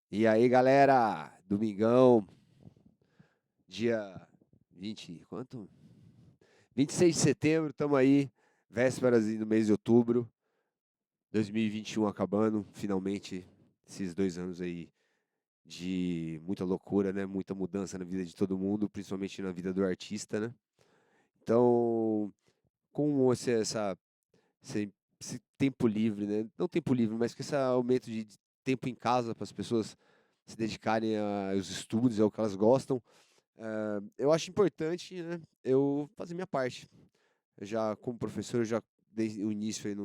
E aí, galera? Domingão, dia 20, quanto? 26 de setembro, estamos aí, vésperas do mês de outubro, 2021 acabando, finalmente, esses 2 anos aí de muita loucura, né? Muita mudança na vida de todo mundo, principalmente na vida do artista, né? Então, com esse tempo livre, né? Não tempo livre, mas com esse aumento de tempo em casa para as pessoas se dedicarem aos estudos, é o que elas gostam. Eu acho importante, né, eu fazer minha parte. Eu já, como professor, eu já dei o início aí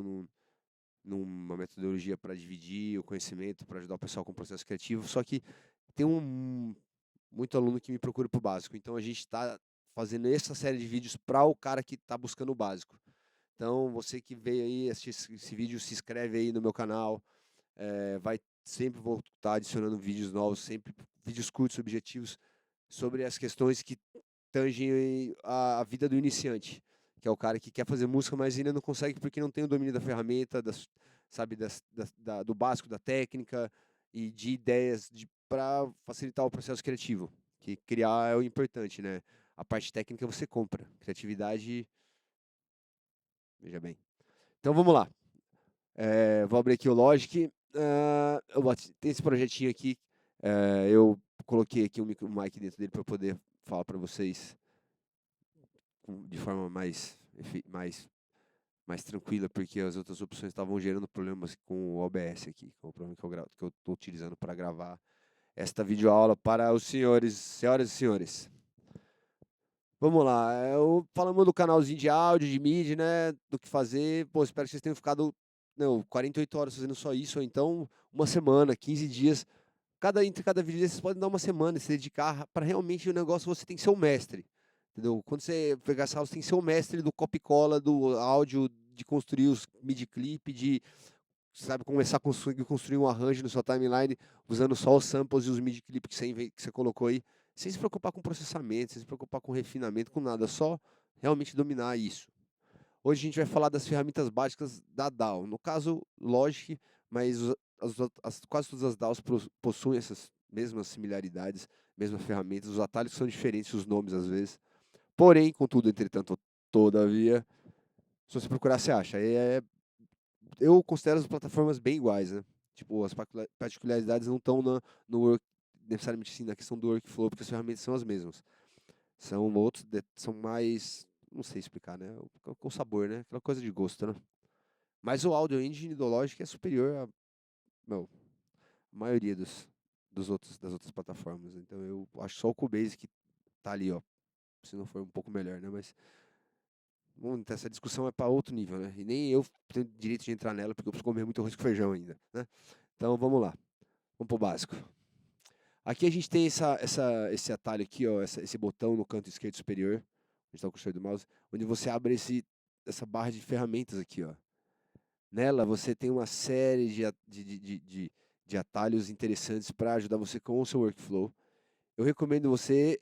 numa metodologia para dividir o conhecimento, para ajudar o pessoal com o processo criativo. Só que tem muito aluno que me procura para o básico. Então a gente está fazendo essa série de vídeos para o cara que está buscando o básico. Então você que veio aí assistir esse vídeo, se inscreve aí no meu canal. Vai sempre vou estar adicionando vídeos novos, sempre vídeos curtos, objetivos sobre as questões que tangem a vida do iniciante, que é o cara que quer fazer música, mas ainda não consegue porque não tem o domínio da ferramenta, sabe, do básico da técnica e de ideias para facilitar o processo criativo. Que criar é o importante, né? A parte técnica você compra, criatividade, veja bem. Então vamos lá. Vou abrir aqui o Logic. Tem esse projetinho aqui. Eu coloquei aqui um mic dentro dele para poder falar para vocês de forma mais tranquila, porque as outras opções estavam gerando problemas com o OBS aqui, com o programa que eu estou utilizando para gravar esta videoaula para os senhores, senhoras e senhores. Vamos lá, falamos do canalzinho de áudio, de mídia, né, do que fazer. Pô, espero que vocês tenham ficado, não, 48 horas fazendo só isso, ou então uma semana, 15 dias. Entre cada vídeo desses, vocês podem dar uma semana e se dedicar para realmente o negócio, você tem que ser o mestre. Entendeu? Quando você pegar essa aula, você tem que ser o mestre do copy-cola, do áudio, de construir os midi clip, de, sabe, começar a construir um arranjo no sua timeline usando só os samples e os midi clip que você colocou aí, sem se preocupar com processamento, sem se preocupar com refinamento, com nada, só realmente dominar isso. Hoje a gente vai falar das ferramentas básicas da DAW. No caso, Logic, mas quase todas as DAWs possuem essas mesmas similaridades, mesmas ferramentas. Os atalhos são diferentes, os nomes às vezes. Porém, contudo, entretanto, todavia, se você procurar, você acha. Eu considero as plataformas bem iguais, né? Tipo, as particularidades não estão necessariamente assim, na questão do workflow, porque as ferramentas são as mesmas. São mais, não sei explicar, né? Com sabor, né? Aquela coisa de gosto, né? Mas o Audio Engine do Logic é superior a, meu, a maioria das outras plataformas. Então eu acho só o Cubase que tá ali, ó. Se não for um pouco melhor, né? Mas essa discussão é para outro nível, né? E nem eu tenho direito de entrar nela, porque eu preciso comer muito arroz com feijão ainda, né? Então vamos lá. Vamos pro básico. Aqui a gente tem esse atalho aqui, ó, esse botão no canto esquerdo superior, onde está o cursor do mouse, onde você abre essa barra de ferramentas aqui, ó. Nela você tem uma série de atalhos interessantes para ajudar você com o seu workflow. Eu recomendo você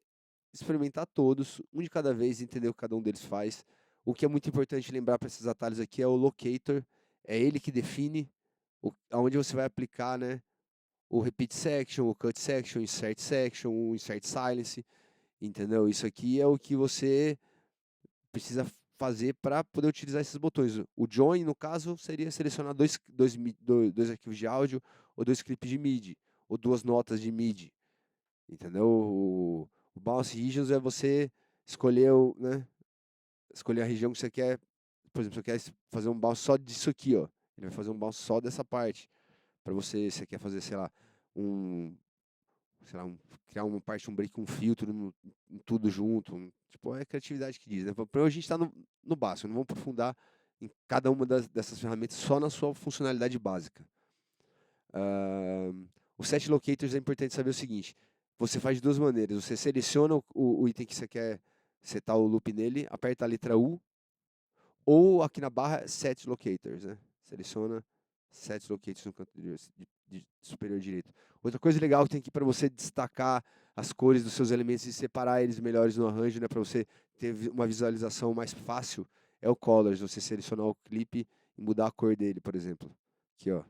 experimentar todos, um de cada vez, entender o que cada um deles faz. O que é muito importante lembrar para esses atalhos aqui é o locator, é ele que define aonde você vai aplicar, né, o repeat section, o cut section, o insert silence, entendeu? Isso aqui é o que você precisa fazer para poder utilizar esses botões. O join, no caso, seria selecionar dois arquivos de áudio, ou dois clipes de MIDI, ou duas notas de MIDI, entendeu? O bounce regions é você escolher, né, escolher a região que você quer. Por exemplo, você quer fazer um bounce só disso aqui, ó. Ele vai fazer um bounce só dessa parte. Para você quer fazer, sei lá, um sei lá, criar uma parte, um break, um filtro, em tudo junto. Tipo, é a criatividade que diz, né? Para hoje a gente está no básico, não vamos aprofundar em cada uma dessas ferramentas só na sua funcionalidade básica. Ah, o set locators é importante saber o seguinte: você faz de duas maneiras. Você seleciona o item que você quer setar o loop nele, aperta a letra U, ou aqui na barra set locators, né? Seleciona set locators no canto de superior direito. Outra coisa legal que tem aqui para você destacar as cores dos seus elementos e separar eles melhores no arranjo, né, para você ter uma visualização mais fácil, é o colors, você selecionar o clipe e mudar a cor dele, por exemplo. Aqui, ó.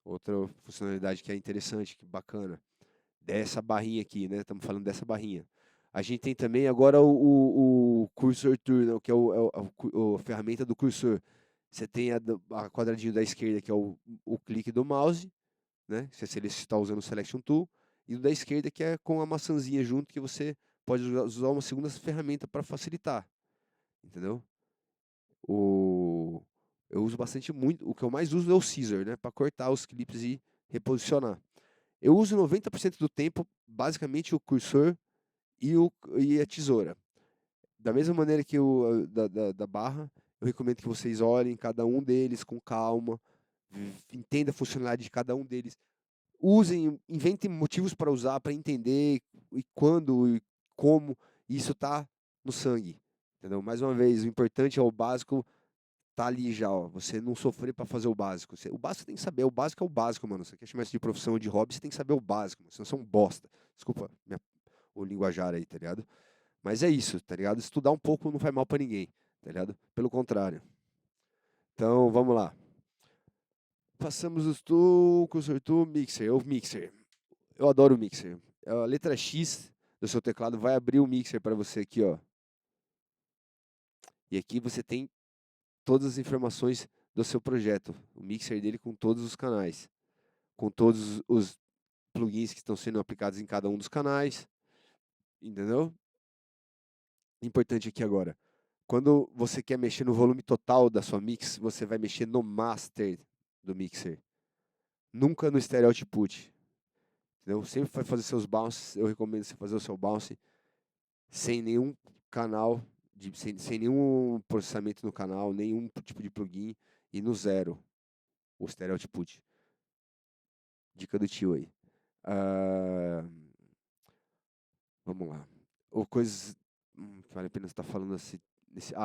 Outra funcionalidade que é interessante, que bacana. Dessa barrinha aqui, né? Estamos falando dessa barrinha. A gente tem também agora o Cursor Tool, né? Que é a ferramenta do cursor. Você tem a quadradinho da esquerda, que é o clique do mouse, né? Se ele está usando o Selection Tool. E o da esquerda, que é com a maçãzinha junto, que você pode usar uma segunda ferramenta para facilitar. Entendeu? O, eu uso bastante muito. O que eu mais uso é o Scissor, né? Para cortar os clipes e reposicionar. Eu uso 90% do tempo, basicamente, o cursor e a tesoura. Da mesma maneira que da barra, eu recomendo que vocês olhem cada um deles com calma, entenda a funcionalidade de cada um deles. Usem, inventem motivos para usar, para entender e quando e como isso está no sangue. Entendeu? Mais uma vez, o importante é o básico tá ali já, ó. Você não sofrer para fazer o básico. O básico você tem que saber, o básico é o básico, mano. Você quer chamar isso de profissão ou de hobby, você tem que saber o básico, mano. Senão você é um bosta. Desculpa o linguajar aí, tá ligado? Mas é isso, tá ligado? Estudar um pouco não faz mal pra ninguém, tá ligado? Pelo contrário. Então, vamos lá. Passamos os tu, cursor tu, mixer. O mixer. Eu adoro o mixer. A letra X do seu teclado vai abrir o mixer para você aqui, ó. E aqui você tem todas as informações do seu projeto. O mixer dele com todos os canais. Com todos os plugins que estão sendo aplicados em cada um dos canais. Entendeu? Importante aqui agora. Quando você quer mexer no volume total da sua mix, você vai mexer no master do mixer. Nunca no stereo output. Entendeu? Sempre vai fazer seus bounces. Eu recomendo você fazer o seu bounce sem nenhum canal, sem nenhum processamento no canal, nenhum tipo de plugin e no zero o stereo output. Dica do tio aí. Ah, vamos lá. Ou coisas. Vale a pena você estar falando assim.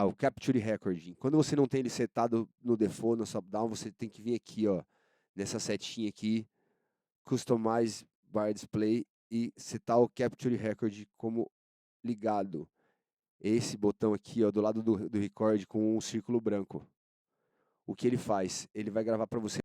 O Capture Recording. Quando você não tem ele setado no default, no Subdown, você tem que vir aqui, ó, nessa setinha aqui, Customize Bar Display e setar o Capture Record como ligado. Esse botão aqui, ó, do lado do record com um círculo branco. O que ele faz? Ele vai gravar para você